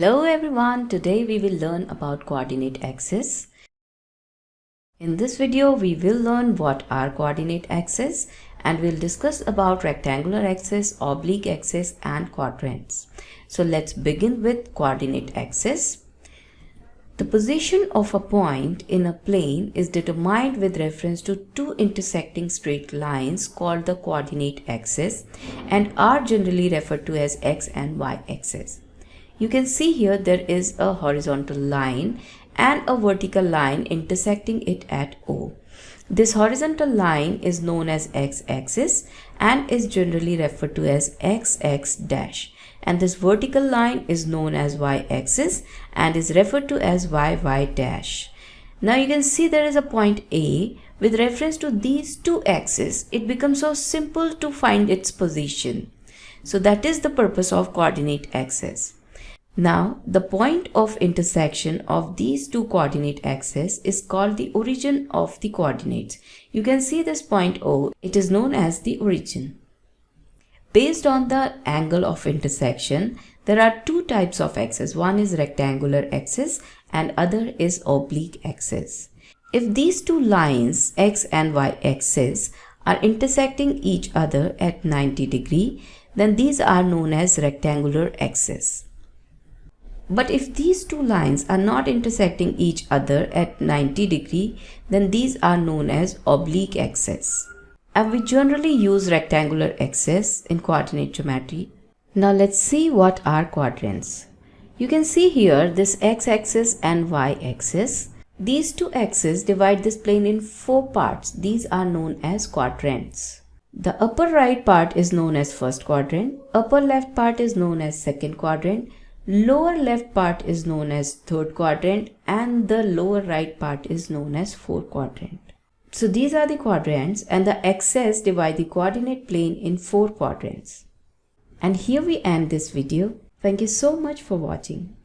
Hello everyone, today we will learn about coordinate axes. In this video we will learn what are coordinate axes and we'll discuss about rectangular axis, oblique axis and quadrants. So let's begin with coordinate axis. The position of a point in a plane is determined with reference to two intersecting straight lines called the coordinate axis and are generally referred to as x and y axis. You can see here there is a horizontal line and a vertical line intersecting it at O. This horizontal line is known as x-axis and is generally referred to as x-x dash, and this vertical line is known as y-axis and is referred to as y-y dash. Now you can see there is a point A. With reference to these two axes, it becomes so simple to find its position. So that is the purpose of coordinate axis. Now, the point of intersection of these two coordinate axes is called the origin of the coordinates. You can see this point O, it is known as the origin. Based on the angle of intersection, there are two types of axes. One is rectangular axis and other is oblique axis. If these two lines, x and y axis, are intersecting each other at 90 degrees, then these are known as rectangular axis. But if these two lines are not intersecting each other at 90 degrees, then these are known as oblique axis. And we generally use rectangular axis in coordinate geometry. Now let's see what are quadrants. You can see here this x-axis and y-axis. These two axes divide this plane in four parts. These are known as quadrants. The upper right part is known as first quadrant, upper left part is known as second quadrant, lower left part is known as third quadrant, and the lower right part is known as fourth quadrant. So these are the quadrants, and the axes divide the coordinate plane in four quadrants. And here we end this video. Thank you so much for watching.